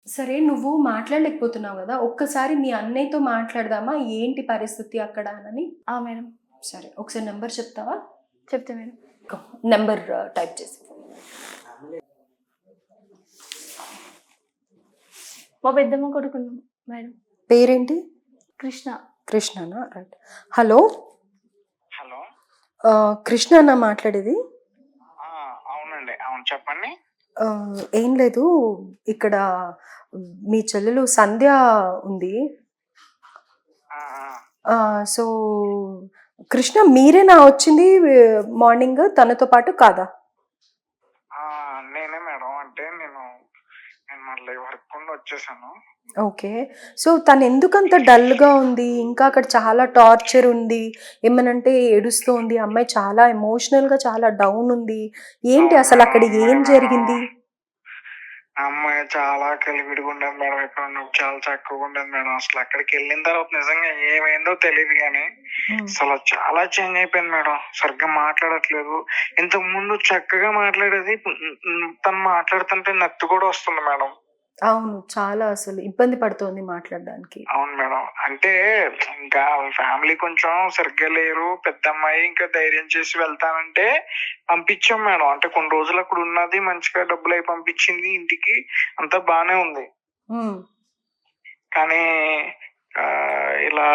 సరే నువ్వు మాట్లాడలేకపోతున్నావు గదా! ఒక్కసారి మీ అన్నయ్యతో మాట్లాడదామా? ఏంటి పరిస్థితి అక్కడ అనని? మేడం. సరే. ఒకసారి నంబర్ చెప్తావా? చెప్తా మేడం. నంబర్ టైప్ చేసి. మా పెద్దమ్మ కొడుకు మేడం. పేరేంటి? కృష్ణ. కృష్ణనా? రైట్. హలో. హలో. కృష్ణనా మాట్లాడేది? అవునండి. అవును, చెప్పండి. ఏం లేదు. ఇక్కడ మీ చెల్లెలు సంధ్య ఉంది. ఆ! సో, కృష్ణ మీరేనా వచ్చింది మార్నింగ్ తనతో పాటు కాదా? నేనే మేడం. అంటే నేను మళ్ళీ వర్క్ ఉండి వచ్చేసాను. ఓకే. సో, తనెందుకంత డల్‌గా ఉంది? ఇంకా అక్కడ చాలా టార్చర్ ఉంది. ఏమనంటే ఏడుస్తోంది. అమ్మాయి చాలా ఎమోషనల్‌గా చాలా డౌన్ ఉంది. ఏంటి అవును అసలక్కడ మేడం. ఏం జరిగింది? ఆ అమ్మాయి చాలా కలివిడిగా ఉండేది మేడం. ఇక్కడ ఉన్నప్పుడు చాలా చక్కగా ఉండేది మేడం. అసలు అక్కడికి వెళ్ళిన తర్వాత నిజంగా ఏమైందో తెలియదు కానీ అసలు చాలా చేంజ్ అయిపోయింది మేడం. సరిగ్గా మాట్లాడట్లేదు. ఇంతకు ముందు చక్కగా మాట్లాడేది. తను మాట్లాడుతుంటే నత్తి కూడా వస్తుంది మేడం. అవును. చాలా అసలు ఇబ్బంది పడుతోంది మాట్లాడడానికి. అవును మేడం. అంటే ఇంకా ఫ్యామిలీ కొంచెం సరిగ్గా లేరు. పెద్దమ్మాయి ఇంకా ధైర్యం చేసి వెళ్తానంటే పంపించాం మేడం. అంటే కొన్ని రోజులు అక్కడ ఉన్నది, మంచిగా డబ్బులయి పంపించింది ఇంటికి. అంతా బానే ఉంది. కానీ ఇలా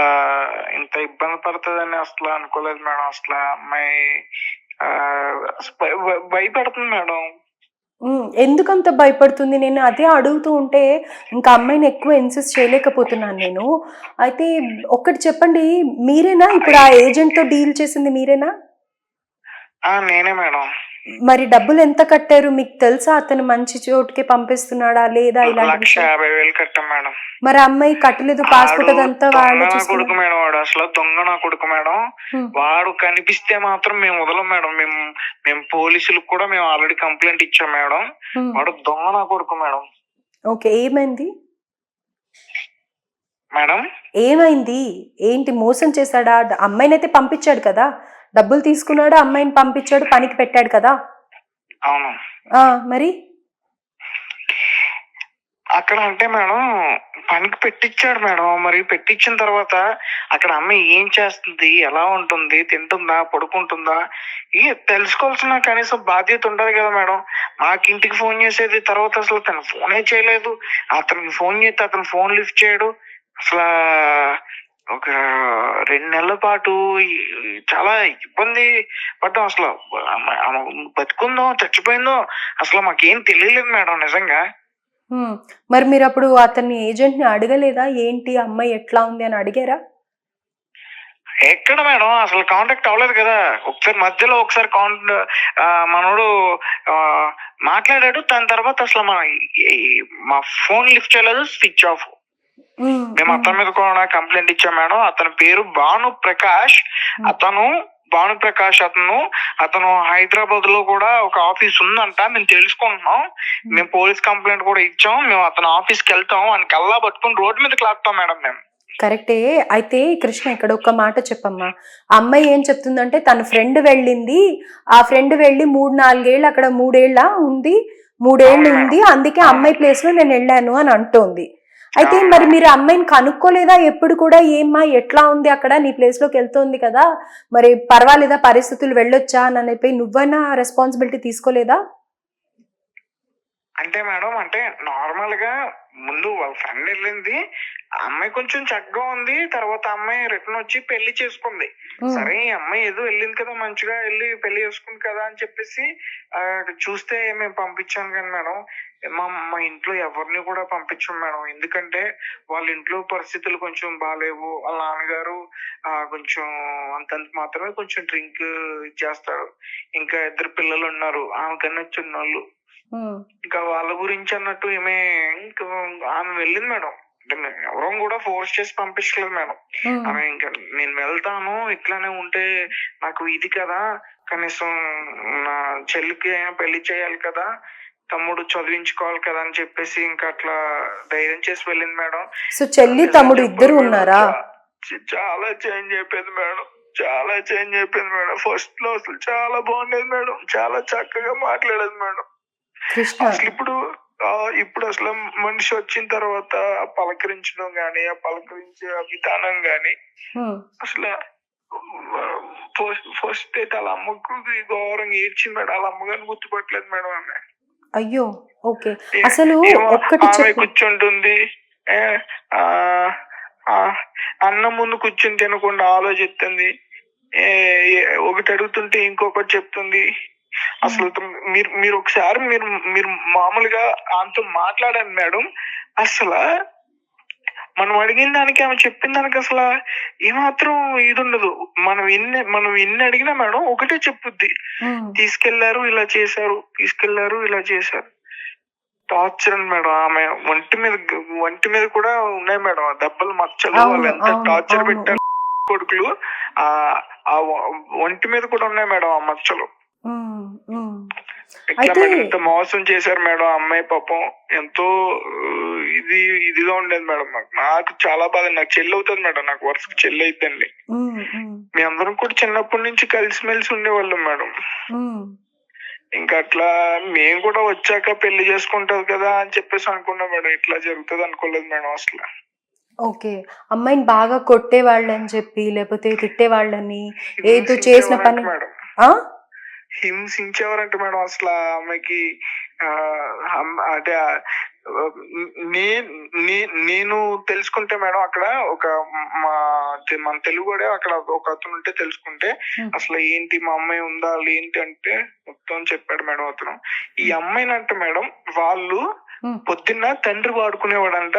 ఇంత ఇబ్బంది పడతదని అసలు అనుకోలేదు మేడం. అసలు ఆ అమ్మాయి భయపడుతుంది మేడం. ఎందుకంత భయపడుతుంది? నేను అదే అడుగుతూ ఉంటే, ఇంకా అమ్మాయిని ఎక్కువ ఇన్సిస్ట్ చేయలేకపోతున్నాను నేను. అయితే ఒక్కటి చెప్పండి, మీరేనా ఇప్పుడు ఆ ఏజెంట్‌తో డీల్ చేసింది మీరేనా? నేనే మేడం. మరి డబ్బులెంత కట్టారు? మీకు తెలుసా అతను మంచి చోటుకే పంపిస్తున్నాడా? లేదా? ఇలాంటి విషయం 1,50,000 కట్టాం మేడం. మరి ఆ అమ్మాయి కట్టలేదు. పాస్‌పోర్ట్ అదంతా వాళ్ళే దొంగ నా చూసుకున్నారు. కొడుకు మేడం. వాడు అసలు దొంగ నా కొడుకు మేడం. వాడు కనిపిస్తే మాత్రం మేము వదలం మేడం. మేము పోలీసులకు కూడా మేము ఆల్రెడీ కంప్లైంట్ ఇచ్చాం మేడం. వాడు దొంగ నా కొడుకు మేడం. ఓకే. ఏమైంది? మేడం ఏమైంది? ఏంటి మోసం చేశాడా? అమ్మాయినైతే పంపించాడు కదా! డబ్బులు తీసుకున్నాడు, అమ్మాయిని పంపించాడు, పనికి పెట్టాడు కదా! అవును. మరి? అక్కడ అంటే మేడం పనికి పెట్టించాడు మేడం. మరి పెట్టించిన తర్వాత అక్కడ అమ్మాయి ఏం చేస్తుంది, ఎలా ఉంటుంది, తింటుందా, పడుకుంటుందా, తెలుసుకోవాల్సిన కనీసం బాధ్యత ఉండదు కదా మేడం. మాకు ఇంటికి ఫోన్ చేసేది. తర్వాత అసలు తను ఫోనే చేయలేదు. అతనికి ఫోన్ చేస్తే అతను ఫోన్ లిఫ్ట్ చేయడు. అసలు ఒక 2 నెలల పాటు చాలా ఇబ్బంది పడ్డాం. అసలు ఆమె బతుకుందో చచ్చిపోయిందో అసలు మాకేం తెలియలేదు మేడం నిజంగా. మరి మీరప్పుడు అతన్ని ఏజెంట్‌ని అడగలేదా? ఏంటి అమ్మాయి ఎట్లా ఉంది అని అడిగారా? ఎక్కడ మేడం అసలు కాంటాక్ట్ అవ్వలేదు కదా. ఒకసారి మధ్యలో ఒకసారి మనోడు మాట్లాడాడు. దాని తర్వాత అసలు మా ఫోన్ లిఫ్ట్ చేయలేదు, స్విచ్ ఆఫ్. మేము అతని మీద కూడా కంప్లైంట్ ఇచ్చాం మేడం. అతని పేరు భానుప్రకాష్. అతను హైదరాబాద్ లో కూడా ఒక ఆఫీస్ ఉందంట. మేము తెలుసుకుంటున్నాం. మేము పోలీస్ కంప్లైంట్ కూడా ఇచ్చాం. మేము అతను ఆఫీస్కి వెళ్తాం అని కల్లా పట్టుకుని రోడ్డు మీదకి లాగుతాం మేడం మేము. కరెక్టే. అయితే కృష్ణ ఇక్కడ ఒక్క మాట చెప్పమ్మా. అమ్మాయి ఏం చెప్తుందంటే తన ఫ్రెండ్ వెళ్ళింది. ఆ ఫ్రెండ్ వెళ్ళి 3-4 ఏళ్ళు అక్కడ 3 ఏళ్ళు ఉంది. అందుకే అమ్మాయి ప్లేస్ లో నేను వెళ్ళాను అని అంటోంది. అయితే మరి మీరు అమ్మాయిని కనుక్కోలేదా ఎప్పుడు కూడా? ఏమ్మా ఎట్లా ఉంది అక్కడ, నీ ప్లేస్ లోకి వెళ్తోంది కదా, మరి పర్వాలేదా, పరిస్థితులు వెళ్ళొచ్చా అని చెప్పి నువ్వైనా రెస్పాన్సిబిలిటీ తీసుకోలేదా? అంటే మేడం అంటే నార్మల్ గా ముందు వాళ్ళ ఫ్రెండ్ వెళ్ళింది. అమ్మాయి కొంచెం చక్కగా ఉంది. తర్వాత అమ్మాయి రిటర్న్ వచ్చి పెళ్లి చేసుకుంది. సరే ఈ అమ్మాయి ఏదో వెళ్ళింది కదా, మంచిగా వెళ్ళి పెళ్లి చేసుకుంది కదా అని చెప్పేసి చూస్తే మేము పంపించాను కానీ మేడం, మా ఇంట్లో ఎవరిని కూడా పంపించాం మేడం. ఎందుకంటే వాళ్ళ ఇంట్లో పరిస్థితులు కొంచెం బాగాలేవు. వాళ్ళ నాన్నగారు కొంచెం అంతంత మాత్రమే కొంచెం డ్రింక్ చేస్తారు. ఇంకా 2 పిల్లలు ఉన్నారు, ఆమెకన్నా చిన్నోళ్ళు. ఇంకా వాళ్ళ గురించి అన్నట్టు ఇంకా ఆమె వెళ్ళింది మేడం. అంటే ఎవరూ కూడా ఫోర్స్ చేసి పంపించలేదు మేడం. ఆమె ఇంకా నేను వెళ్తాను, ఇట్లానే ఉంటే నాకు ఇది కదా, కనీసం నా చెల్లికి పెళ్లి చేయాలి కదా, తమ్ముడు చదివించుకోవాలి కదా అని చెప్పేసి ఇంకా అట్లా ధైర్యం చేసి వెళ్ళింది మేడం. సో చెల్లి తమ్ముడు ఇద్దరు ఉన్నారా? చాలా చేంజ్ అయిపోయింది మేడం. చాలా చేంజ్ అయిపోయింది మేడం. ఫస్ట్ లో అసలు చాలా బాగుండేది మేడం. చాలా చక్కగా మాట్లాడేది మేడం. కృష్ణ అసలు ఇప్పుడు ఇప్పుడు అసలు మనిషి వచ్చిన తర్వాత పలకరించడం గాని, ఆ పలకరించే విధానం గాని ఉమ్, అసలు ఫస్ట్ అయితే వాళ్ళ అమ్మకు ఘోరంగా ఏడ్చింది మేడం. వాళ్ళ అమ్మగారిని గుర్తుపట్టలేదు మేడం ఆమె. అయ్యో ఓకే. అసలు ఏమో ఒక్కటి ఆమె చెప్పు. కూర్చుంటుంది, ఏ, ఆ, ఆ, అన్నం ముందు కూర్చుని తినకుండా ఆలోచిస్తుంది. ఒకటి అడుగుతుంటే ఇంకొకటి చెప్తుంది. అసలు మీరు మీరు ఒకసారి మీరు మీరు మామూలుగా ఆమెతో మాట్లాడండి మేడం. అసలు మనం అడిగిన దానికి ఆమె చెప్పిన దానికి అసలు ఏమాత్రం ఇది ఉండదు. మనం ఎన్ని అడిగినా మేడం ఒకటే చెప్పుద్ది. ఉమ్, తీసుకెళ్లారు ఇలా చేశారు, తీసుకెళ్లారు ఇలా చేశారు. టార్చర్ అని మేడం. ఆమె ఒంటి మీద కూడా ఉన్నాయి మేడం ఆ దెబ్బలు, మచ్చలు. అవును వాళ్ళు ఎంత అవును టార్చర్ అవును. పెట్టారు కొడుకులు. ఆ ఆ ఒంటి మీద కూడా ఉన్నాయి మేడం ఆ మచ్చలు. ఉమ్, ఉమ్. ఎట్లా అయితే మేడం ఇంత మోసం చేశారు మేడం. ఆ అమ్మాయి పాపం ఎంతో ఇదిగా ఉండేది మేడం. నాకు చాలా బాధ. నాకు చెల్లి అవుతుంది మేడం. నాకు వరుసకు చెల్లి అయిద్దండి. ఉమ్, ఉమ్, మీ అందరం కూడా చిన్నప్పటి నుంచి కలిసిమెలిసి ఉండేవాళ్ళం మేడం. ఉమ్. ఇంకా అట్లా మేము కూడా వచ్చాక పెళ్లి చేసుకుంటది కదా అని చెప్పేసి అనుకున్నాం మేడం. ఇట్లా జరుగుతుంది అనుకోలేదు మేడం అసలు. ఓకే. అమ్మాయిని బాగా కొట్టేవాళ్ళని చెప్పి, లేకపోతే తిట్టేవాళ్ళని, ఏదో చేసిన హింసించేవారంట పని మేడం. ఆ? హింసించేవారంట మేడం. అసలు ఆమెకి అంటే నేను తెలుసుకుంటే మేడం అక్కడ ఒక మన తెలుగు కూడా అక్కడ ఒక అతను ఉంటే తెలుసుకుంటే అసలు ఏంటి మా అమ్మాయి ఉందా ఏంటి అంటే మొత్తం చెప్పాడు మేడం అతను. ఈ అమ్మాయినంట మేడం వాళ్ళు పొద్దున్న తండ్రి వాడుకునేవాడంట,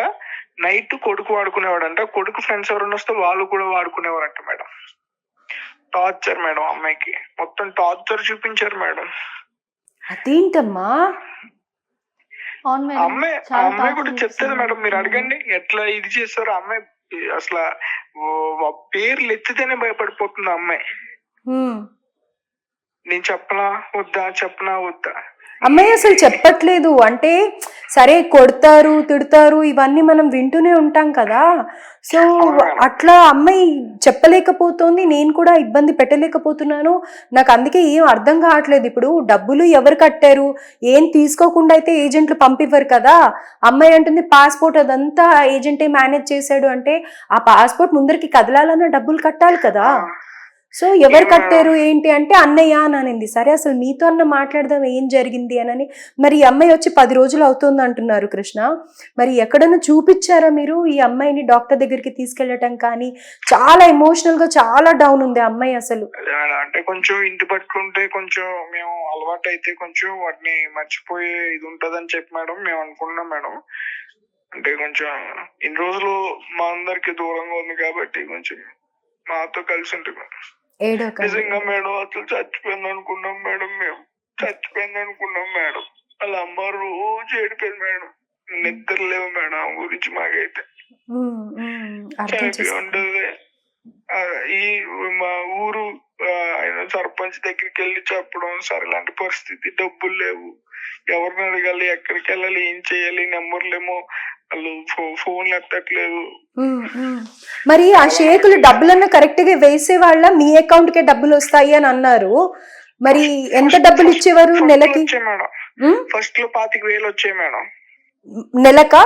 నైట్ కొడుకు వాడుకునేవాడంట, కొడుకు ఫ్రెండ్స్ ఎవరైనా వస్తే వాళ్ళు కూడా వాడుకునేవారంట మేడం. Torture madam. అమ్మాయికి మొత్తం టార్చర్ చూపించారు మేడం. అదేంటమ్మా? అవును మేడం. అమ్మాయి కూడా చెప్తుంది మేడం. మీరు అడగండి ఎట్లా ఇది చేస్తారు. అమ్మాయి అసలు పేర్లు ఎత్తితేనే భయపడిపోతుంది అమ్మాయి. నేను చెప్పనా వద్దా. అమ్మాయి అసలు చెప్పట్లేదు. అంటే సరే కొడతారు తిడతారు ఇవన్నీ మనం వింటూనే ఉంటాం కదా. సో అట్లా అమ్మాయి చెప్పలేకపోతుంది. నేను కూడా ఇబ్బంది పెట్టలేకపోతున్నాను. నాకు అందుకే ఏం అర్థం కావట్లేదు. ఇప్పుడు డబ్బులు ఎవరు కట్టారు? ఏం తీసుకోకుండా అయితే ఏజెంట్లు పంపివ్వరు కదా. అమ్మాయి అంటుంది పాస్పోర్ట్ అదంతా ఏజెంటే మేనేజ్ చేశాడు అంటే ఆ పాస్పోర్ట్ ముందరికి కదలాలన్నా డబ్బులు కట్టాలి కదా. సో ఎవరు కట్టారు ఏంటి అంటే అన్నయ్య అని అనింది. సరే అసలు మీతో అన్న మాట్లాడదాం ఏం జరిగింది అని. మరి ఈ అమ్మాయి వచ్చి 10 రోజులు అవుతుంది అంటున్నారు కృష్ణ. మరి ఎక్కడన్నా చూపించారా మీరు ఈ అమ్మాయిని డాక్టర్ దగ్గరికి తీసుకెళ్ళటం కానీ? చాలా ఎమోషనల్ గా చాలా డౌన్ ఉంది ఆ అమ్మాయి అసలు. అంటే కొంచెం ఇంటి పట్టుకుంటే కొంచెం మేము అలవాటు అయితే కొంచెం వాటిని మర్చిపోయే ఇది ఉంటదని చెప్పి మేడం మేము అనుకున్నాం మేడం. అంటే కొంచెం ఇన్ని రోజులు మా అందరికి దూరంగా ఉంది కాబట్టి కొంచెం మాతో కలిసి ఉంటుంది. నిజంగా మేడం అసలు చచ్చిపోయింది అనుకున్నాం మేడం. మేము చచ్చిపోయింది అనుకున్నాం మేడం. వాళ్ళ అమ్మ రోజు ఏడిపోయింది మేడం. నిద్ర లేవు మేడం ఆ గురించి మాకైతే. చనిపోయి ఉండదు. ఈ మా ఊరు ఆయన సర్పంచ్ దగ్గరికి వెళ్ళి చెప్పడం, సరే ఇలాంటి పరిస్థితి, డబ్బులు లేవు, ఎవరిని అడగాలి, ఎక్కడికి వెళ్ళాలి, ఏం చేయాలి, నెంబర్లేమో వాళ్ళు ఫోన్లు ఎత్తట్లేదు. మరి ఆ షేకులు డబ్బులన్నా కరెక్ట్ గా వేసే వాళ్ళ మీ అకౌంట్ కే డబ్బులు వస్తాయి అని అన్నారు. మరి ఎంత డబ్బులు ఇచ్చేవారు నెలకి? ఫస్ట్ లో 25,000 వచ్చాయి మేడం. నెలకా?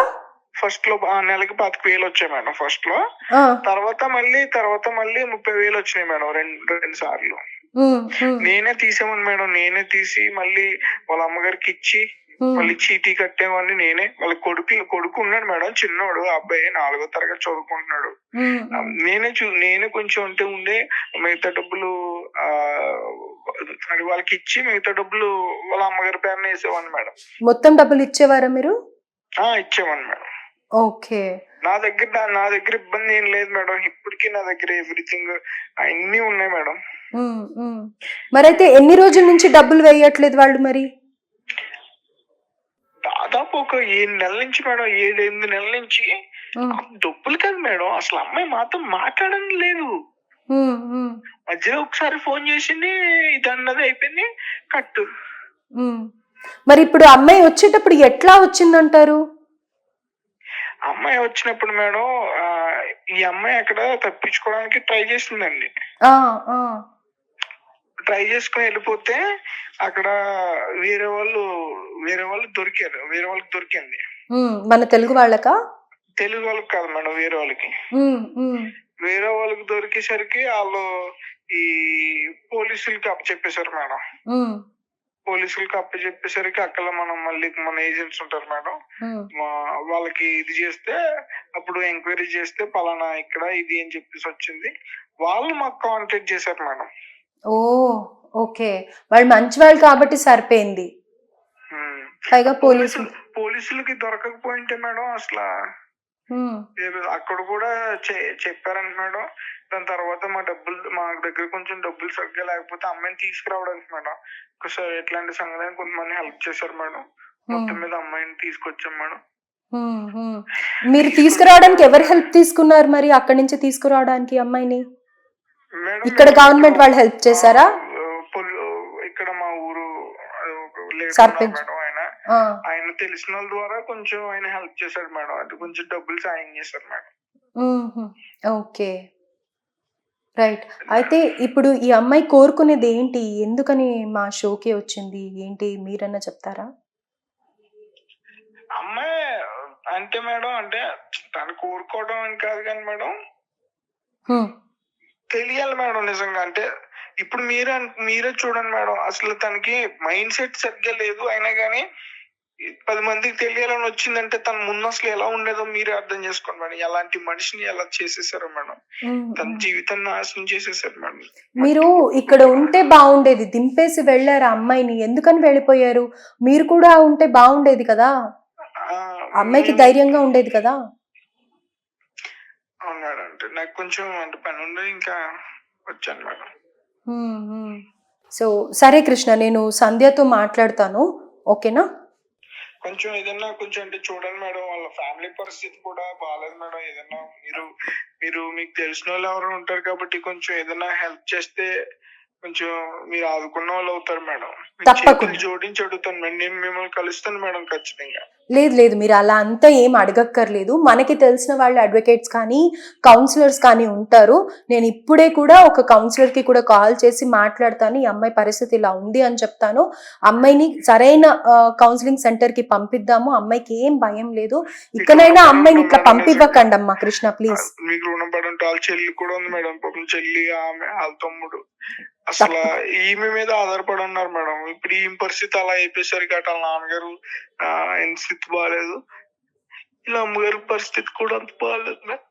ఫస్ట్ లో నెలకి 25,000 వచ్చాయి మేడం ఫస్ట్ లో. తర్వాత మళ్ళీ 30,000 వచ్చినాయి మేడం రెండు సార్లు. నేనే తీసేవాడిని మేడం. నేనే తీసి మళ్ళీ వాళ్ళ అమ్మగారికి ఇచ్చి మళ్ళీ చీటీ కట్టేవాడిని నేనే. వాళ్ళ కొడుకు ఉన్నాడు మేడం, చిన్నోడు అబ్బాయి 4వ తరగతి చదువుకుంటున్నాడు. నేనే కొంచెం అంటే ఉండే మిగతా డబ్బులు వాళ్ళకి ఇచ్చి మిగతా డబ్బులు వాళ్ళ అమ్మగారి పేరున వేసేవాడిని మేడం. మొత్తం డబ్బులు ఇచ్చేవారా మీరు? ఇచ్చేవాడిని మేడం. ఓకే. నా దగ్గర ఇబ్బంది ఏం లేదు మేడం. ఇప్పటికీ నా దగ్గర ఎవ్రీథింగ్ అన్ని ఉన్నాయి మేడం. మరైతే ఎన్ని రోజుల నుంచి డబ్బులు వేయట్లేదు వాళ్ళు? మరి దాదాపు ఒక 7 నెలల నుంచి మేడం. 7-8 నెలల నుంచి. డబ్బులు కాదు మేడం, అసలు అమ్మాయి మాతో మాట్లాడడం లేదు. మధ్యలో ఒకసారి ఫోన్ చేసింది, ఇది అన్నది అయిపోయింది కట్టు. మరి ఇప్పుడు అమ్మాయి వచ్చేటప్పుడు ఎట్లా వచ్చిందంటారు? అమ్మాయి వచ్చినప్పుడు మేడం ఈ అమ్మాయి అక్కడ తప్పించుకోవడానికి ట్రై చేసిందండి. ట్రై చేసుకుని వెళ్ళిపోతే అక్కడ వేరే వాళ్ళు దొరికారు, వేరే వాళ్ళకి దొరికింది. మన తెలుగు వాళ్ళకా? తెలుగు వాళ్ళకి కాదు మేడం, వేరే వాళ్ళకి. ఉమ్, ఉమ్, వేరే వాళ్ళకి దొరికేసరికి వాళ్ళు ఈ పోలీసులకి అప్పచెప్పేశారు మేడం. ఉమ్, పోలీసులకి అప్పచెప్పేసరికి అక్కడ మనం మళ్ళీ మన ఏజెంట్స్ ఉంటారు మేడం, ఉమ్. వాళ్ళకి ఇది చేస్తే అప్పుడు ఎంక్వైరీ చేస్తే పలానా ఇక్కడ ఇది అని చెప్పేసి వచ్చింది. వాళ్ళు మాకు కాంటాక్ట్ చేశారు మేడం. ఓ, ఓకే. వాళ్ళు మంచి వాళ్ళు కాబట్టి సరిపోయింది. పైగా పోలీసులకి దొరకకపోయింటే మేడం అసలు అక్కడ కూడా చెప్పారంట మేడం. దాని తర్వాత మా దగ్గర కొంచెం డబ్బులు సరిగ్గా లేకపోతే అమ్మాయిని తీసుకురావడానికి మేడం ఒకసారి ఎట్లాంటి సంగతి కొంతమంది హెల్ప్ చేశారు మేడం. మొత్తం మీద అమ్మాయిని తీసుకొచ్చాం మేడం. మీరు తీసుకురావడానికి ఎవరు హెల్ప్ తీసుకున్నారు మరి అక్కడి నుంచి తీసుకురావడానికి అమ్మాయిని? ఇక్కడ గవర్నమెంట్ వాళ్ళు హెల్ప్ చేశారా? ఇక్కడ మా ఊరు సర్పంచ్ మేడం, ఆయన తెలిసిన వాళ్ళ ద్వారా కొంచెం ఆయన హెల్ప్ చేశాడు మేడం. అది కొంచెం డబ్బులు సాయం చేశారు మేడం. Okay, right. అయితే ఇప్పుడు ఈ అమ్మాయి కోరుకునేది ఏంటి? ఎందుకని మా షోకి వచ్చింది ఏంటి మీరన్నా చెప్తారా? అమ్మాయి అంటే మేడం, అంటే తను కోరుకోవడం అని కాదు కానీ మేడం, తెలియాలి మేడం నిజంగా. అంటే ఇప్పుడు మీరే చూడండి మేడం, అసలు తనకి మైండ్ సెట్ సరిగ్గా లేదు. అయినా కానీ 10 మందికి తెలియాలని వచ్చిందంటే తన ముందు అసలు ఎలా ఉండేదో మీరే అర్థం చేసుకోండి మేడం. ఎలాంటి మనిషిని ఎలా చేసేసారో మేడం, తన జీవితాన్ని నాశనం చేసేసారు మేడం. మీరు ఇక్కడ ఉంటే బాగుండేది, దింపేసి వెళ్ళారు అమ్మాయిని, ఎందుకని వెళ్ళిపోయారు? మీరు కూడా ఉంటే బాగుండేది కదా, అమ్మాయికి ధైర్యంగా ఉండేది కదా. అవును మేడం, అంటే నాకు కొంచెం అంటే పని ఉండే ఇంకా వచ్చాను మేడం. సో సరే కృష్ణ, నేను సంధ్యతో మాట్లాడతాను, ఓకేనా? కొంచెం ఏదన్నా కొంచెం అంటే చూడండి మేడం, వాళ్ళ ఫ్యామిలీ పరిస్థితి కూడా బాగాలేదు మేడం. ఏదన్నా మీరు మీకు తెలిసిన వాళ్ళు ఎవరు ఉంటారు కాబట్టి కొంచెం ఏదన్నా హెల్ప్ చేస్తే కొంచెం మీరు ఆదుకున్న వాళ్ళు అవుతారు మేడం. తప్పకుండా జోడించి అడుగుతాను మేడం, నేను మిమ్మల్ని కలుస్తాను మేడం ఖచ్చితంగా. లేదు, మీరు అలా అంతా ఏం అడగక్కర్లేదు. మనకి తెలిసిన వాళ్ళు అడ్వకేట్స్ కానీ కౌన్సిలర్స్ కానీ ఉంటారు. నేను ఇప్పుడే కూడా ఒక కౌన్సిలర్కి కూడా కాల్ చేసి మాట్లాడతాను, ఈ అమ్మాయి పరిస్థితి ఇలా ఉంది అని చెప్తాను. అమ్మాయిని సరైన కౌన్సిలింగ్ సెంటర్కి పంపిద్దాము, అమ్మాయికి ఏం భయం లేదు. ఇకనైనా అమ్మాయిని ఇట్లా పంపివ్వకండి అమ్మా కృష్ణ, ప్లీజ్. మీకు రుణపడి ఉంటే వాళ్ళ చెల్లి కూడా ఉంది మేడం, పాపం చెల్లి, ఆమె వాళ్ళ తమ్ముడు అసలు ఈమె మీద ఆధారపడి ఉన్నారు మేడం. ఇప్పుడు ఈ పరిస్థితి అలా అయిపోయేసరికి అటు వాళ్ళ నాన్నగారు ఆయన స్థితి బాగాలేదు, ఇలా అమ్మగారి పరిస్థితి కూడా అంత బాగాలేదు మేడం.